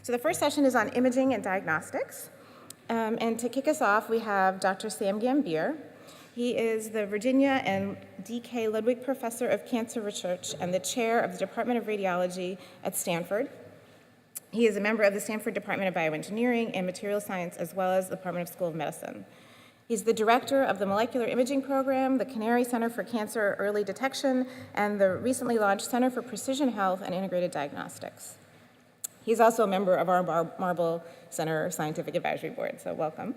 So the first session is on imaging and diagnostics. And to kick us off, we have Dr. Sam Gambhir. He is the Virginia and D.K. Ludwig Professor of Cancer Research and the Chair of the Department of Radiology at Stanford. He is a member of the Stanford Department of Bioengineering and Material Science, as well as the Department of School of Medicine. He's the director of the Molecular Imaging Program, the Canary Center for Cancer Early Detection, and the recently launched Center for Precision Health and Integrated Diagnostics. He's also a member of our Marble Center Scientific Advisory Board, so welcome.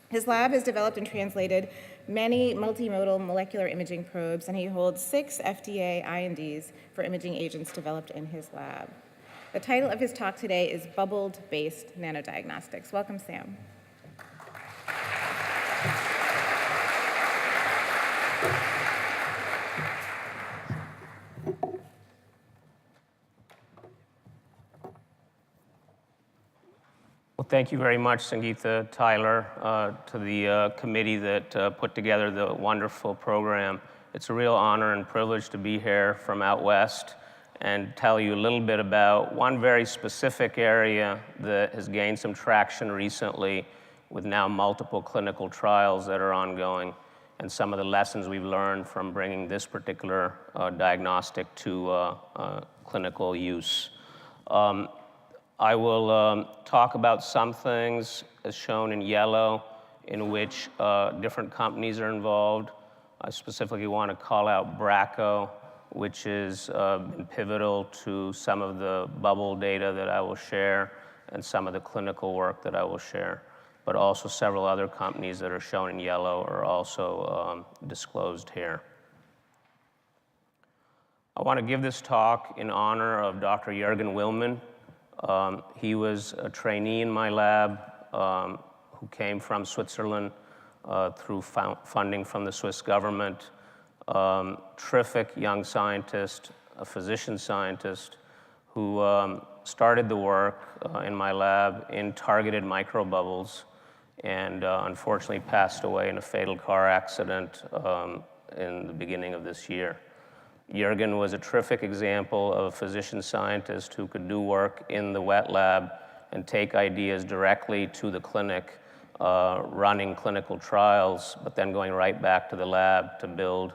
His lab has developed and translated many multimodal molecular imaging probes, and he holds 6 FDA INDs for imaging agents developed in his lab. The title of his talk today is Bubble-Based Nanodiagnostics. Welcome, Sam. Well, thank you very much, Sangeeta, Tyler, to the committee that put together the wonderful program. It's a real honor and privilege to be here from out west and tell you a little bit about one very specific area that has gained some traction recently with now multiple clinical trials that are ongoing and some of the lessons we've learned from bringing this particular diagnostic to clinical use. I will talk about some things, as shown in yellow, in which different companies are involved. I specifically want to call out Bracco, which is been pivotal to some of the bubble data that I will share and some of the clinical work that I will share. But also several other companies that are shown in yellow are also disclosed here. I want to give this talk in honor of Dr. Jürgen Willmann. He was a trainee in my lab who came from Switzerland through funding from the Swiss government. Terrific young scientist, a physician scientist who started the work in my lab in targeted microbubbles and unfortunately passed away in a fatal car accident in the beginning of this year. Jürgen was a terrific example of a physician scientist who could do work in the wet lab and take ideas directly to the clinic, running clinical trials, but then going right back to the lab to build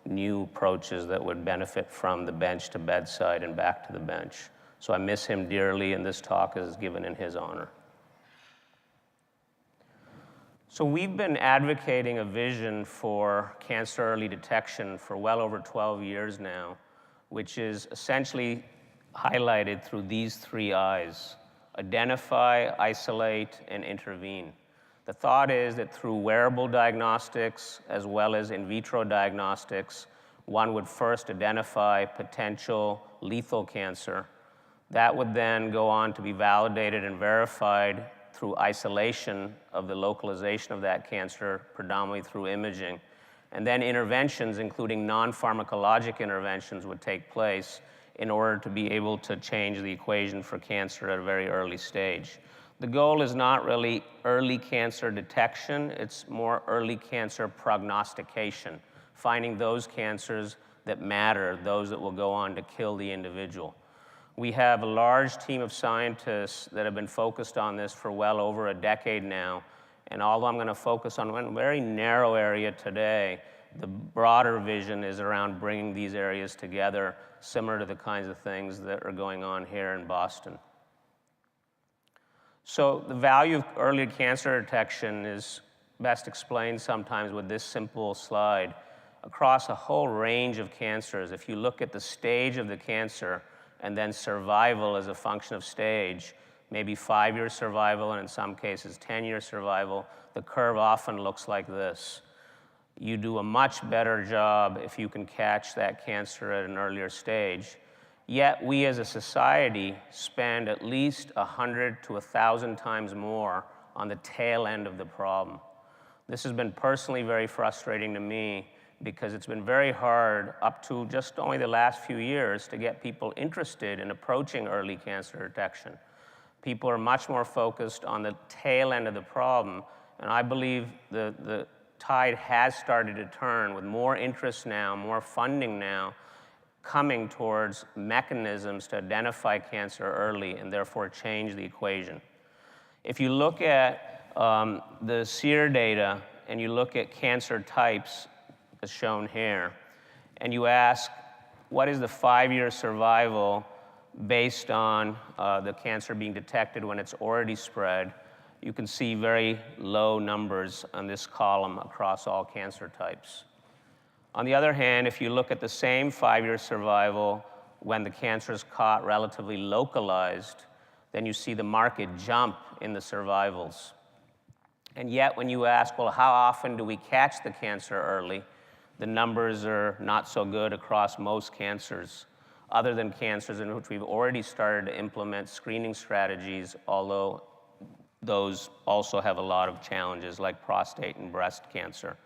new approaches that would benefit from the bench to bedside and back to the bench. So I miss him dearly, and this talk is given in his honor. So we've been advocating a vision for cancer early detection for well over 12 years now, which is essentially highlighted through these 3 I's: identify, isolate, and intervene. The thought is that through wearable diagnostics as well as in vitro diagnostics, one would first identify potential lethal cancer. That would then go on to be validated and verified through isolation of the localization of that cancer, predominantly through imaging. And then interventions, including non-pharmacologic interventions, would take place in order to be able to change the equation for cancer at a very early stage. The goal is not really early cancer detection, it's more early cancer prognostication, finding those cancers that matter, those that will go on to kill the individual. We have a large team of scientists that have been focused on this for well over a decade now. And although I'm going to focus on one very narrow area today, the broader vision is around bringing these areas together, similar to the kinds of things that are going on here in Boston. So the value of early cancer detection is best explained sometimes with this simple slide. Across a whole range of cancers, if you look at the stage of the cancer, and then survival as a function of stage, maybe 5-year survival, and in some cases 10-year survival, the curve often looks like this. You do a much better job if you can catch that cancer at an earlier stage. Yet we as a society spend at least 100 to 1,000 times more on the tail end of the problem. This has been personally very frustrating to me, because it's been very hard up to just only the last few years to get people interested in approaching early cancer detection. People are much more focused on the tail end of the problem, and I believe the tide has started to turn with more interest now, more funding now, coming towards mechanisms to identify cancer early and therefore change the equation. If you look at the SEER data and you look at cancer types, as shown here, and you ask, what is the 5-year survival based on the cancer being detected when it's already spread, you can see very low numbers on this column across all cancer types. On the other hand, if you look at the same 5-year survival when the cancer is caught relatively localized, then you see the marked jump in the survivals. And yet, when you ask, well, how often do we catch the cancer early, the numbers are not so good across most cancers, other than cancers in which we've already started to implement screening strategies, although those also have a lot of challenges, like prostate and breast cancer.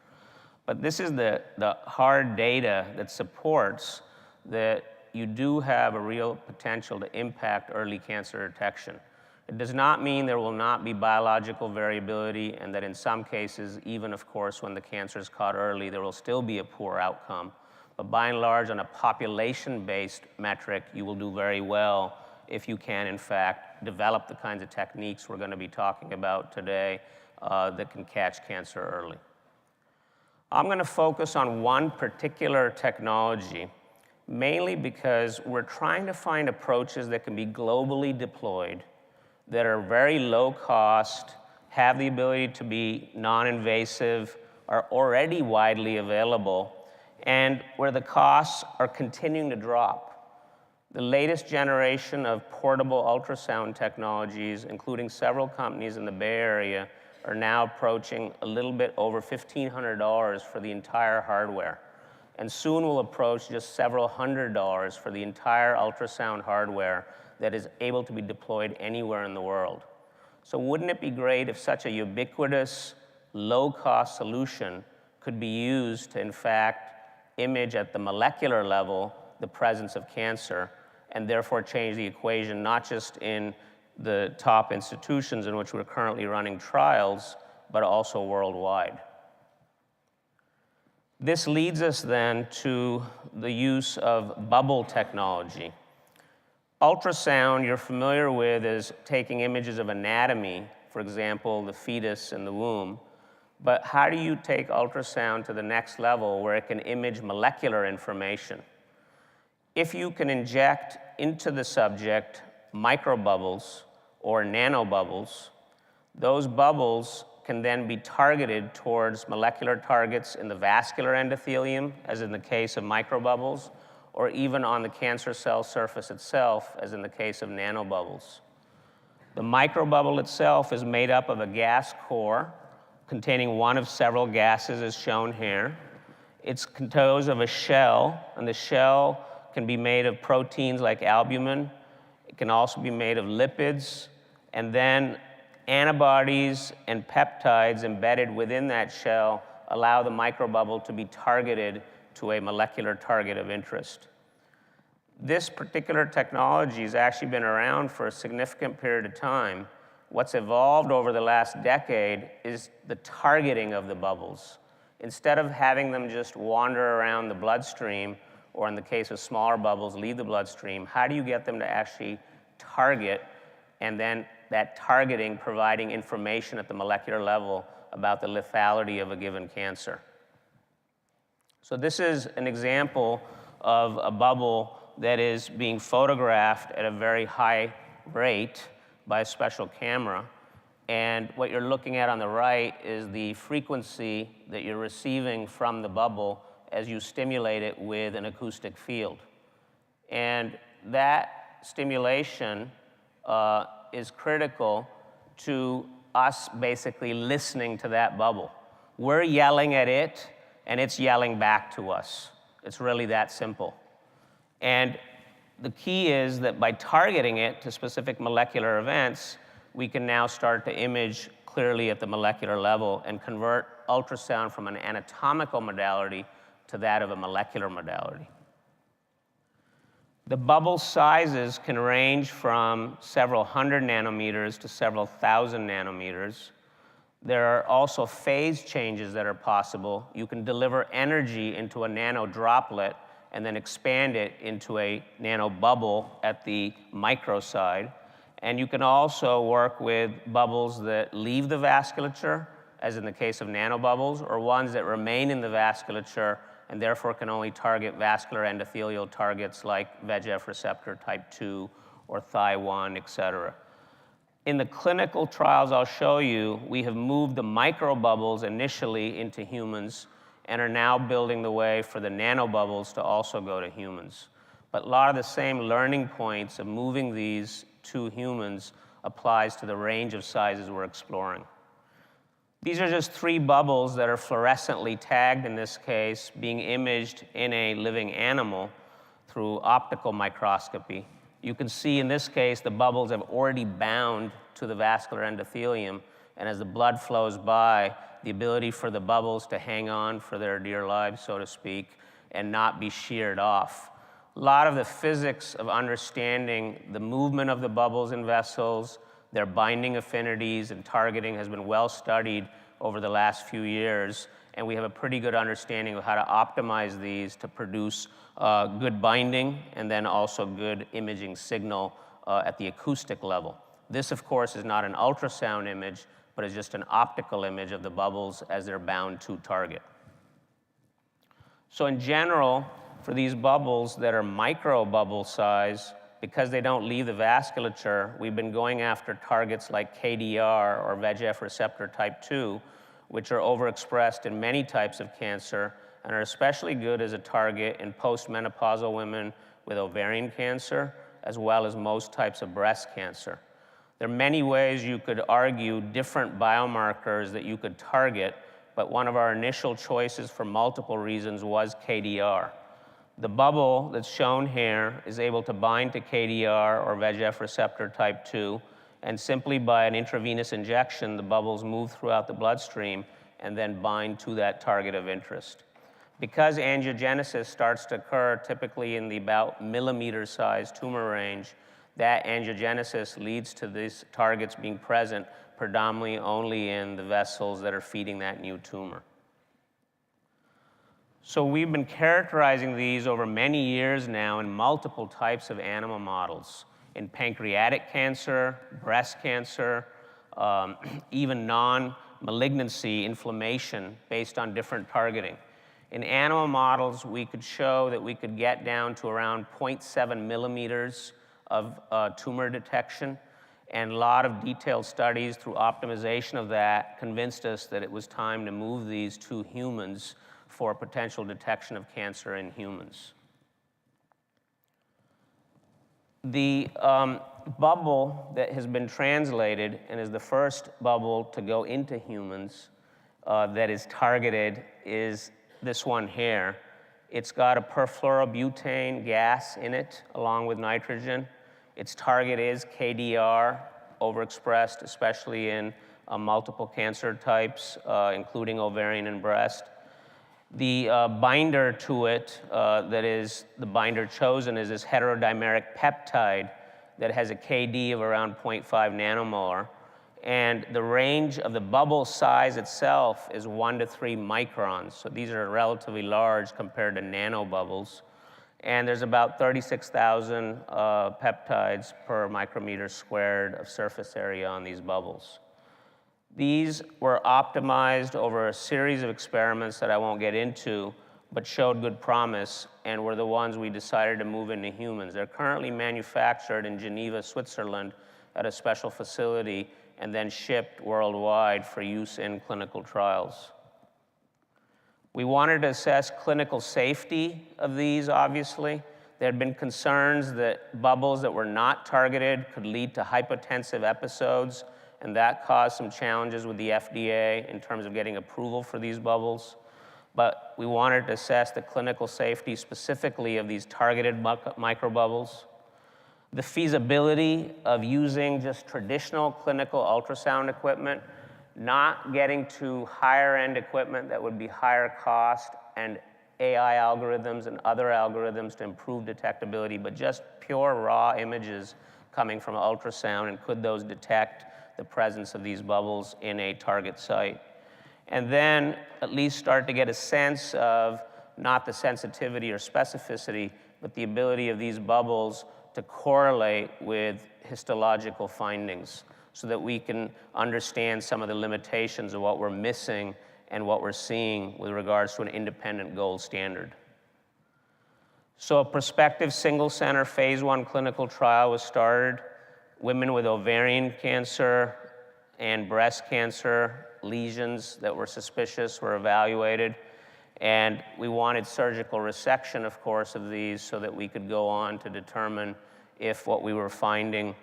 But this is the hard data that supports that you do have a real potential to impact early cancer detection. It does not mean there will not be biological variability, and that in some cases, even of course when the cancer is caught early, there will still be a poor outcome. But by and large, on a population-based metric, you will do very well if you can, in fact, develop the kinds of techniques we're going to be talking about today that can catch cancer early. I'm going to focus on one particular technology, mainly because we're trying to find approaches that can be globally deployed, that are very low cost, have the ability to be non-invasive, are already widely available, and where the costs are continuing to drop. The latest generation of portable ultrasound technologies, including several companies in the Bay Area, are now approaching a little bit over $1,500 for the entire hardware, and soon will approach just several $100s for the entire ultrasound hardware that is able to be deployed anywhere in the world. So wouldn't it be great if such a ubiquitous, low-cost solution could be used to, in fact, image at the molecular level the presence of cancer, and therefore change the equation, not just in the top institutions in which we're currently running trials, but also worldwide. This leads us then to the use of bubble technology. Ultrasound, you're familiar with, is taking images of anatomy, for example, the fetus in the womb. But how do you take ultrasound to the next level where it can image molecular information? If you can inject into the subject microbubbles or nanobubbles, those bubbles can then be targeted towards molecular targets in the vascular endothelium, as in the case of microbubbles, or even on the cancer cell surface itself, as in the case of nanobubbles. The microbubble itself is made up of a gas core containing one of several gases, as shown here. It's composed of a shell, and the shell can be made of proteins like albumin. It can also be made of lipids, and then antibodies and peptides embedded within that shell allow the microbubble to be targeted to a molecular target of interest. This particular technology has actually been around for a significant period of time. What's evolved over the last decade is the targeting of the bubbles. Instead of having them just wander around the bloodstream, or in the case of smaller bubbles, leave the bloodstream, how do you get them to actually target, and then that targeting providing information at the molecular level about the lethality of a given cancer? So this is an example of a bubble that is being photographed at a very high rate by a special camera. And what you're looking at on the right is the frequency that you're receiving from the bubble as you stimulate it with an acoustic field. And that stimulation is critical to us basically listening to that bubble. We're yelling at it, and it's yelling back to us. It's really that simple. And the key is that by targeting it to specific molecular events, we can now start to image clearly at the molecular level and convert ultrasound from an anatomical modality to that of a molecular modality. The bubble sizes can range from several hundred nanometers to several thousand nanometers. There are also phase changes that are possible. You can deliver energy into a nano droplet and then expand it into a nanobubble at the micro side. And you can also work with bubbles that leave the vasculature, as in the case of nanobubbles, or ones that remain in the vasculature and therefore can only target vascular endothelial targets like VEGF receptor type 2 or Thy1, et cetera. In the clinical trials I'll show you, we have moved the microbubbles initially into humans and are now building the way for the nanobubbles to also go to humans. But a lot of the same learning points of moving these to humans applies to the range of sizes we're exploring. These are just 3 bubbles that are fluorescently tagged, in this case, being imaged in a living animal through optical microscopy. You can see in this case the bubbles have already bound to the vascular endothelium, and as the blood flows by, the ability for the bubbles to hang on for their dear lives, so to speak, and not be sheared off. A lot of the physics of understanding the movement of the bubbles in vessels, their binding affinities and targeting has been well studied over the last few years, and we have a pretty good understanding of how to optimize these to produce good binding and then also good imaging signal at the acoustic level. This, of course, is not an ultrasound image, but is just an optical image of the bubbles as they're bound to target. So in general, for these bubbles that are micro bubble size, because they don't leave the vasculature, we've been going after targets like KDR or VEGF receptor type 2, which are overexpressed in many types of cancer and are especially good as a target in postmenopausal women with ovarian cancer, as well as most types of breast cancer. There are many ways you could argue different biomarkers that you could target, but one of our initial choices for multiple reasons was KDR. The bubble that's shown here is able to bind to KDR or VEGF receptor type 2, and simply by an intravenous injection, the bubbles move throughout the bloodstream and then bind to that target of interest. Because angiogenesis starts to occur typically in the about millimeter-sized tumor range, that angiogenesis leads to these targets being present predominantly only in the vessels that are feeding that new tumor. So we've been characterizing these over many years now in multiple types of animal models, in pancreatic cancer, breast cancer, even non-malignancy inflammation based on different targeting. In animal models, we could show that we could get down to around 0.7 millimeters of tumor detection, and a lot of detailed studies through optimization of that convinced us that it was time to move these to humans for potential detection of cancer in humans. The bubble that has been translated and is the first bubble to go into humans that is targeted is this one here. It's got a perfluorobutane gas in it along with nitrogen. Its target is KDR, overexpressed especially in multiple cancer types, including ovarian and breast. The binder to it, that is the binder chosen, is this heterodimeric peptide that has a KD of around 0.5 nanomolar. And the range of the bubble size itself is 1 to 3 microns. So these are relatively large compared to nanobubbles. And there's about 36,000 peptides per micrometer squared of surface area on these bubbles. These were optimized over a series of experiments that I won't get into, but showed good promise and were the ones we decided to move into humans. They're currently manufactured in Geneva, Switzerland at a special facility and then shipped worldwide for use in clinical trials. We wanted to assess clinical safety of these, obviously. There had been concerns that bubbles that were not targeted could lead to hypotensive episodes, and that caused some challenges with the FDA in terms of getting approval for these bubbles. But we wanted to assess the clinical safety specifically of these targeted microbubbles, the feasibility of using just traditional clinical ultrasound equipment, not getting to higher end equipment that would be higher cost and AI algorithms and other algorithms to improve detectability, but just pure raw images coming from ultrasound, and could those detect the presence of these bubbles in a target site. And then at least start to get a sense of not the sensitivity or specificity, but the ability of these bubbles to correlate with histological findings so that we can understand some of the limitations of what we're missing and what we're seeing with regards to an independent gold standard. So a prospective single-center phase 1 clinical trial was started. Women with ovarian cancer and breast cancer lesions that were suspicious were evaluated. And we wanted surgical resection, of course, of these so that we could go on to determine if what we were finding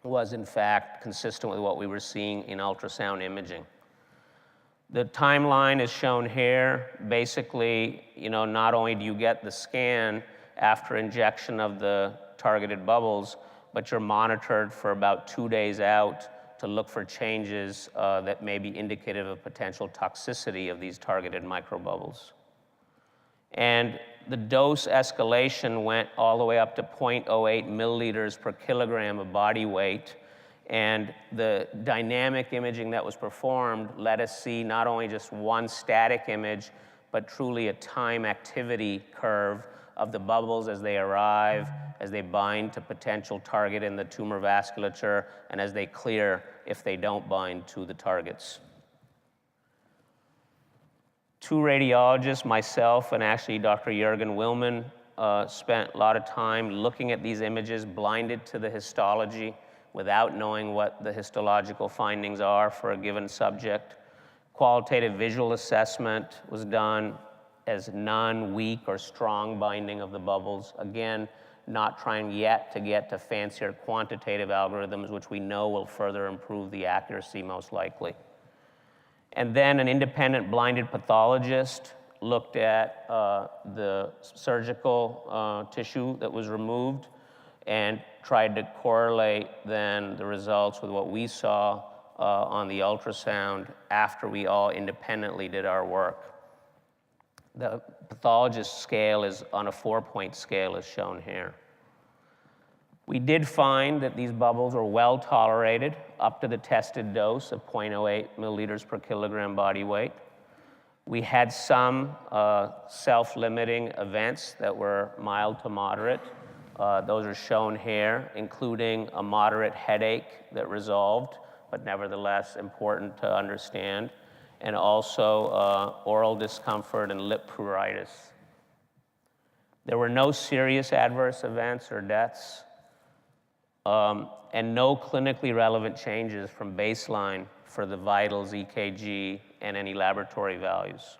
was in fact consistent with what we were seeing in ultrasound imaging. The timeline is shown here. Basically, not only do you get the scan after injection of the targeted bubbles, but you're monitored for about 2 days out to look for changes that may be indicative of potential toxicity of these targeted microbubbles. And the dose escalation went all the way up to 0.08 milliliters per kilogram of body weight. And the dynamic imaging that was performed let us see not only just one static image, but truly a time activity curve of the bubbles as they arrive, as they bind to potential target in the tumor vasculature, and as they clear if they don't bind to the targets. 2 radiologists, myself and actually Dr. Jürgen Willman, spent a lot of time looking at these images, blinded to the histology, without knowing what the histological findings are for a given subject. Qualitative visual assessment was done as none, weak, or strong binding of the bubbles. Again, not trying yet to get to fancier quantitative algorithms, which we know will further improve the accuracy most likely. And then an independent blinded pathologist looked at the surgical tissue that was removed and tried to correlate then the results with what we saw on the ultrasound after we all independently did our work. The pathologist scale is on a 4-point scale as shown here. We did find that these bubbles were well tolerated up to the tested dose of 0.08 milliliters per kilogram body weight. We had some self-limiting events that were mild to moderate. Those are shown here, including a moderate headache that resolved, but nevertheless important to understand, and also oral discomfort and lip pruritus. There were no serious adverse events or deaths, and no clinically relevant changes from baseline for the vitals, EKG, and any laboratory values.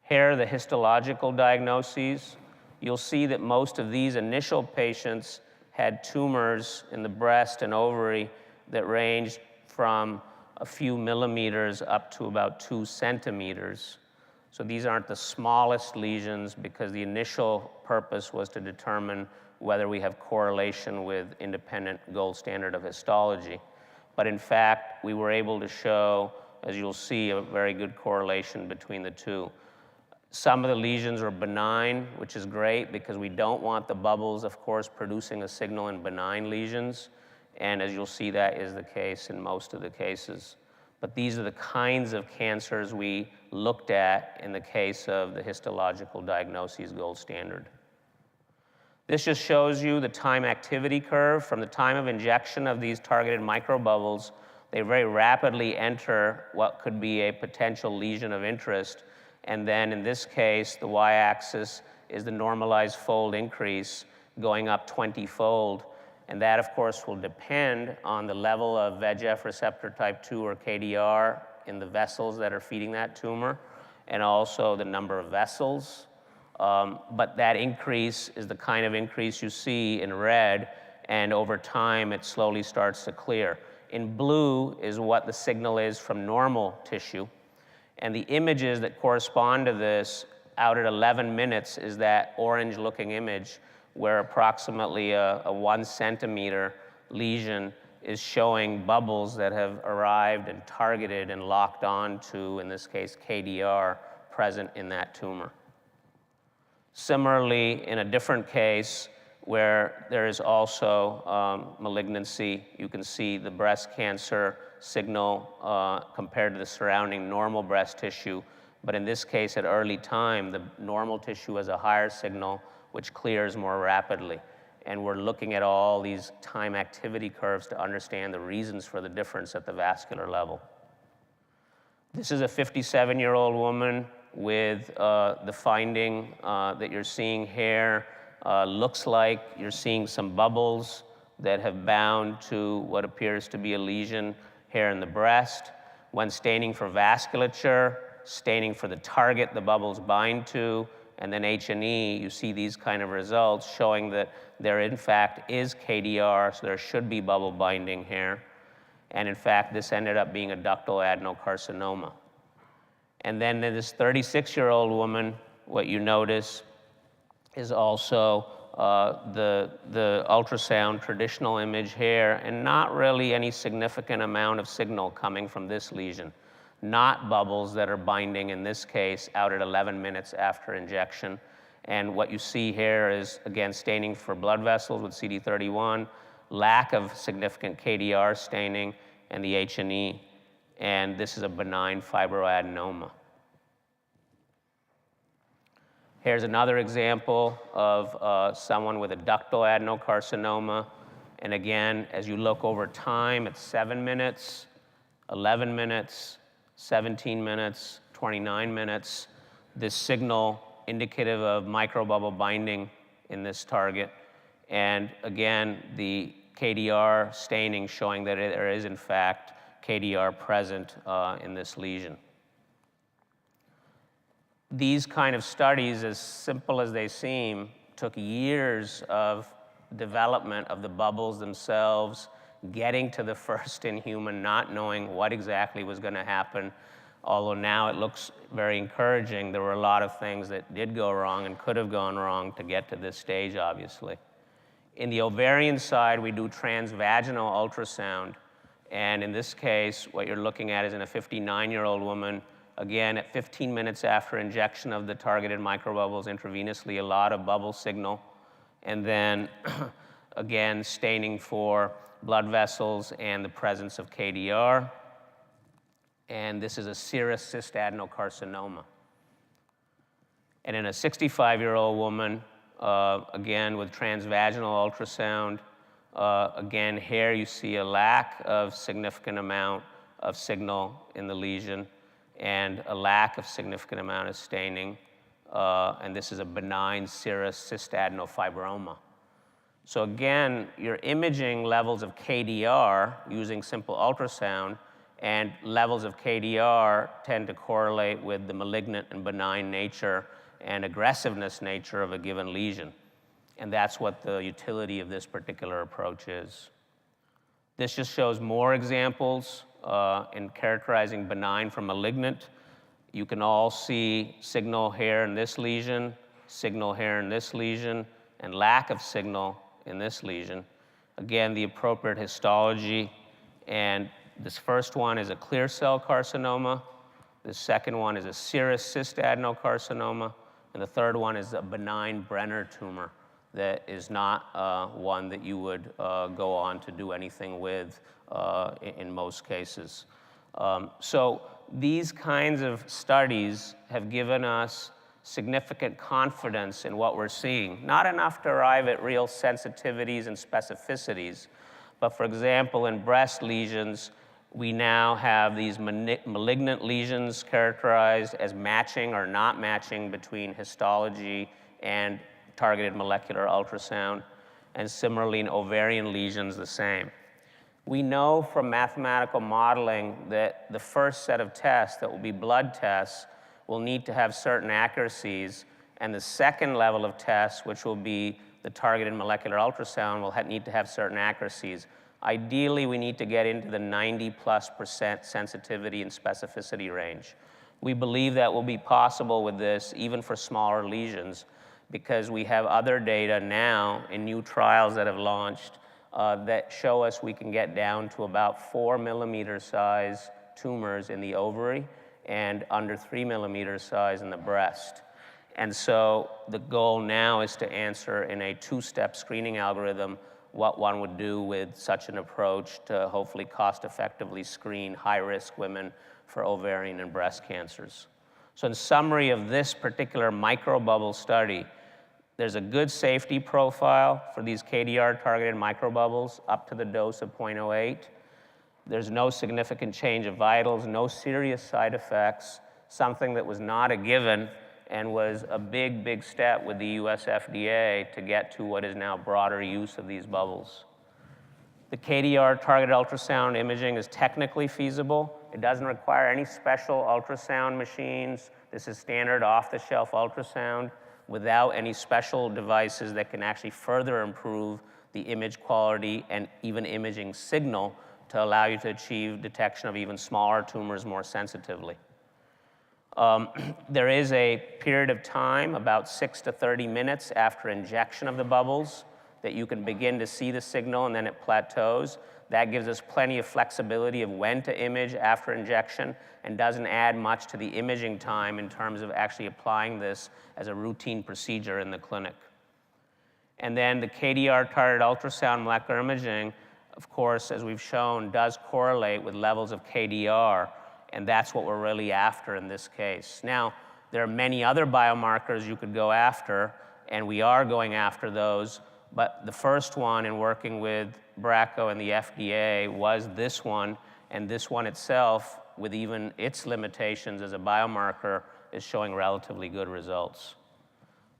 Here are the histological diagnoses. You'll see that most of these initial patients had tumors in the breast and ovary that ranged from a few millimeters up to about 2 centimeters. So these aren't the smallest lesions because the initial purpose was to determine whether we have correlation with independent gold standard of histology. But in fact, we were able to show, as you'll see, a very good correlation between the two. Some of the lesions are benign, which is great because we don't want the bubbles, of course, producing a signal in benign lesions. And as you'll see, that is the case in most of the cases. But these are the kinds of cancers we looked at in the case of the histological diagnoses gold standard. This just shows you the time activity curve. From the time of injection of these targeted microbubbles, they very rapidly enter what could be a potential lesion of interest. And then in this case, the y-axis is the normalized fold increase going up 20-fold. And that, of course, will depend on the level of VEGF receptor type 2 or KDR in the vessels that are feeding that tumor, and also the number of vessels. But that increase is the kind of increase you see in red, and over time, it slowly starts to clear. In blue is what the signal is from normal tissue. And the images that correspond to this out at 11 minutes is that orange-looking image where approximately a 1 centimeter lesion is showing bubbles that have arrived and targeted and locked on to, in this case, KDR present in that tumor. Similarly, in a different case where there is also malignancy, you can see the breast cancer signal compared to the surrounding normal breast tissue But in this case, at early time, the normal tissue has a higher signal, which clears more rapidly. And we're looking at all these time activity curves to understand the reasons for the difference at the vascular level. This is a 57-year-old woman with the finding that you're seeing here. Looks like you're seeing some bubbles that have bound to what appears to be a lesion here in the breast. When staining for vasculature, staining for the target the bubbles bind to, and then H&E, you see these kind of results showing that there in fact is KDR, so there should be bubble binding here. And in fact, this ended up being a ductal adenocarcinoma. And then in this 36-year-old woman, what you notice is also the ultrasound traditional image here, and not really any significant amount of signal coming from this lesion. Not bubbles that are binding, in this case, out at 11 minutes after injection. And what you see here is, again, staining for blood vessels with CD31, lack of significant KDR staining, and the H&E. And this is a benign fibroadenoma. Here's another example of someone with a ductal adenocarcinoma. And again, as you look over time, it's 7 minutes, 11 minutes, 17 minutes, 29 minutes. This signal indicative of microbubble binding in this target. And again, the KDR staining showing that there is, in fact, KDR present in this lesion. These kind of studies, as simple as they seem, took years of development of the bubbles themselves, getting to the first in human, not knowing what exactly was going to happen. Although now it looks very encouraging, there were a lot of things that did go wrong and could have gone wrong to get to this stage, obviously. In the ovarian side, we do transvaginal ultrasound. And in this case, what you're looking at is in a 59-year-old woman, again, at 15 minutes after injection of the targeted microbubbles intravenously, a lot of bubble signal. And then, again, staining for blood vessels and the presence of KDR. And this is a serous cystadenocarcinoma. And in a 65-year-old woman, again, with transvaginal ultrasound, again, here you see a lack of significant amount of signal in the lesion and a lack of significant amount of staining. And this is a benign serous cystadenofibroma. So again, you're imaging levels of KDR using simple ultrasound, and levels of KDR tend to correlate with the malignant and benign nature and aggressiveness nature of a given lesion. And that's what the utility of this particular approach is. This just shows more examples in characterizing benign from malignant. You can all see signal here in this lesion, signal here in this lesion, and lack of signal in this lesion. Again, the appropriate histology, and this first one is a clear cell carcinoma. The second one is a serous cystadenocarcinoma. And the third one is a benign Brenner tumor that is not one that you would go on to do anything with in most cases. So these kinds of studies have given us significant confidence in what we're seeing. Not enough to arrive at real sensitivities and specificities, but for example, in breast lesions, we now have these malignant lesions characterized as matching or not matching between histology and targeted molecular ultrasound, and similarly in ovarian lesions, the same. We know from mathematical modeling that the first set of tests that will be blood tests will need to have certain accuracies, and the second level of tests, which will be the targeted molecular ultrasound, will need to have certain accuracies. Ideally, we need to get into the 90+% sensitivity and specificity range. We believe that will be possible with this, even for smaller lesions, because we have other data now in new trials that have launched that show us we can get down to about 4 millimeter size tumors in the ovary and under 3 millimeter size in the breast. And so the goal now is to answer in a two-step screening algorithm what one would do with such an approach to hopefully cost-effectively screen high-risk women for ovarian and breast cancers. So in summary of this particular microbubble study, there's a good safety profile for these KDR-targeted microbubbles up to the dose of 0.08. There's no significant change of vitals, no serious side effects, something that was not a given and was a big, big step with the US FDA to get to what is now broader use of these bubbles. The KDR targeted ultrasound imaging is technically feasible. It doesn't require any special ultrasound machines. This is standard off-the-shelf ultrasound without any special devices that can actually further improve the image quality and even imaging signal to allow you to achieve detection of even smaller tumors more sensitively. There is a period of time, about 6 to 30 minutes after injection of the bubbles, that you can begin to see the signal and then it plateaus. That gives us plenty of flexibility of when to image after injection and doesn't add much to the imaging time in terms of actually applying this as a routine procedure in the clinic. And then the KDR targeted ultrasound molecular imaging, of course, as we've shown, does correlate with levels of KDR, and that's what we're really after in this case. Now, there are many other biomarkers you could go after, and we are going after those, but the first one in working with Bracco and the FDA was this one, and this one itself, with even its limitations as a biomarker, is showing relatively good results.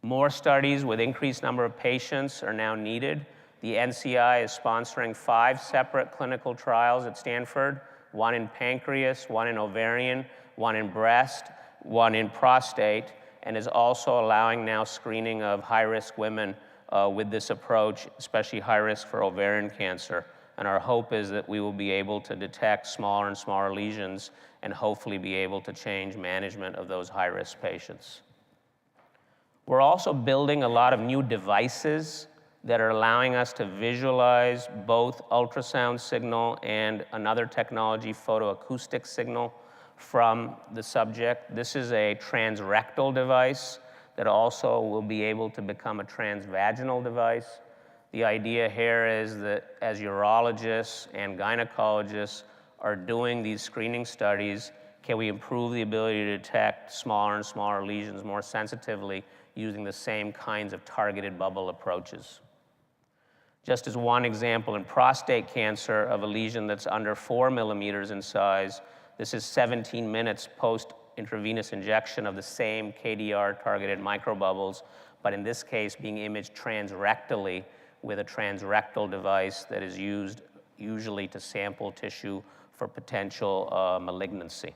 More studies with increased number of patients are now needed. The NCI is sponsoring 5 separate clinical trials at Stanford, 1 in pancreas, 1 in ovarian, 1 in breast, 1 in prostate, and is also allowing now screening of high-risk women with this approach, especially high risk for ovarian cancer. And our hope is that we will be able to detect smaller and smaller lesions and hopefully be able to change management of those high-risk patients. We're also building a lot of new devices that are allowing us to visualize both ultrasound signal and another technology, photoacoustic signal, from the subject. This is a transrectal device that also will be able to become a transvaginal device. The idea here is that as urologists and gynecologists are doing these screening studies, can we improve the ability to detect smaller and smaller lesions more sensitively using the same kinds of targeted bubble approaches? Just as one example, in prostate cancer of a lesion that's under 4 millimeters in size, this is 17 minutes post intravenous injection of the same KDR-targeted microbubbles, but in this case being imaged transrectally with a transrectal device that is used usually to sample tissue for potential malignancy.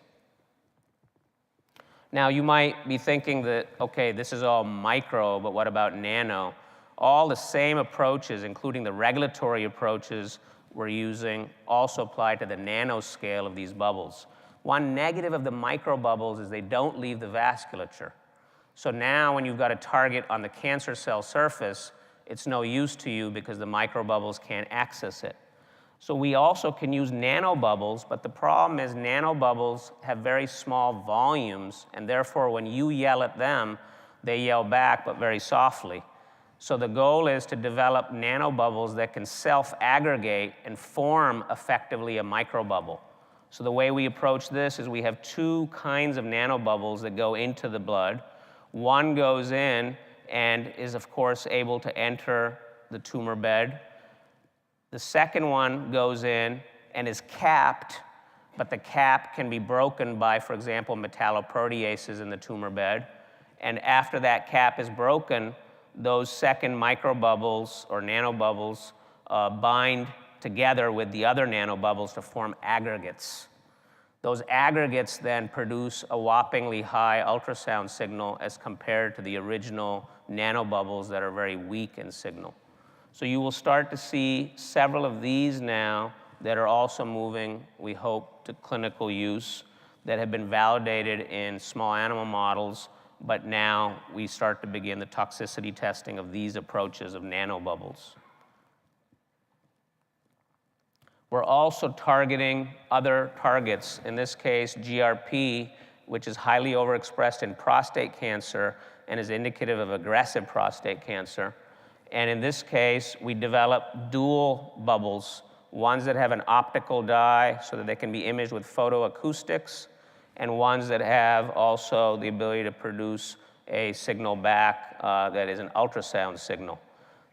Now you might be thinking that, okay, this is all micro, but what about nano? All the same approaches, including the regulatory approaches we're using, also apply to the nanoscale of these bubbles. One negative of the microbubbles is they don't leave the vasculature. So now when you've got a target on the cancer cell surface, it's no use to you because the microbubbles can't access it. So we also can use nanobubbles, but the problem is nanobubbles have very small volumes, and therefore when you yell at them, they yell back, but very softly. So the goal is to develop nanobubbles that can self-aggregate and form effectively a microbubble. So the way we approach this is we have 2 kinds of nanobubbles that go into the blood. One goes in and is, of course, able to enter the tumor bed. The second one goes in and is capped, but the cap can be broken by, for example, metalloproteases in the tumor bed. And after that cap is broken, those second microbubbles or nanobubbles bind together with the other nanobubbles to form aggregates. Those aggregates then produce a whoppingly high ultrasound signal as compared to the original nanobubbles that are very weak in signal. So you will start to see several of these now that are also moving, we hope, to clinical use that have been validated in small animal models, but now we start to begin the toxicity testing of these approaches of nanobubbles. We're also targeting other targets, in this case GRP, which is highly overexpressed in prostate cancer and is indicative of aggressive prostate cancer. And in this case, we develop dual bubbles, ones that have an optical dye so that they can be imaged with photoacoustics, and ones that have also the ability to produce a signal back that is an ultrasound signal.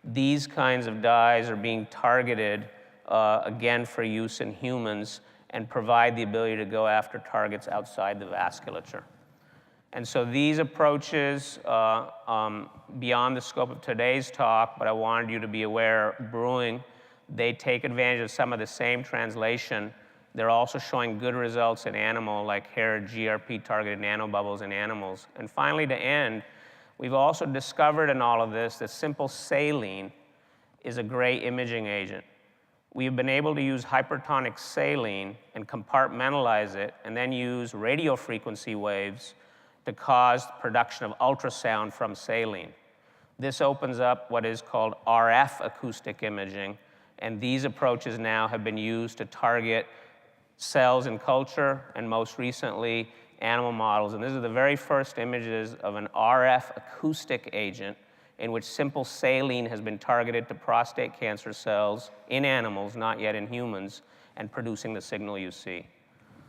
These kinds of dyes are being targeted, again, for use in humans and provide the ability to go after targets outside the vasculature. And so these approaches, beyond the scope of today's talk, but I wanted you to be aware, brewing, they take advantage of some of the same translation. They're also showing good results in animal, like hair GRP-targeted nanobubbles in animals. And finally, to end, we've also discovered in all of this that simple saline is a great imaging agent. We've been able to use hypertonic saline and compartmentalize it, and then use radio frequency waves to cause production of ultrasound from saline. This opens up what is called RF acoustic imaging, and these approaches now have been used to target cells in culture, and most recently, animal models. And this is the very first images of an RF acoustic agent in which simple saline has been targeted to prostate cancer cells in animals, not yet in humans, and producing the signal you see.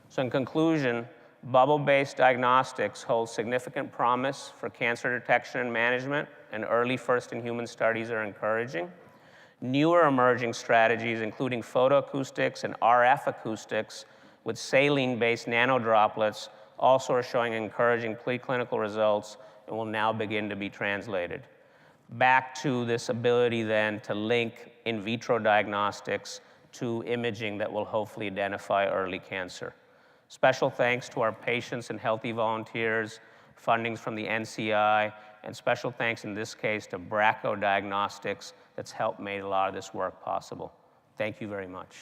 So in conclusion, bubble-based diagnostics hold significant promise for cancer detection and management, and early first-in-human studies are encouraging. Newer emerging strategies, including photoacoustics and RF acoustics with saline-based nanodroplets, also are showing encouraging preclinical results and will now begin to be translated. Back to this ability then to link in vitro diagnostics to imaging that will hopefully identify early cancer. Special thanks to our patients and healthy volunteers, fundings from the NCI, and special thanks in this case to Bracco Diagnostics that's helped make a lot of this work possible. Thank you very much.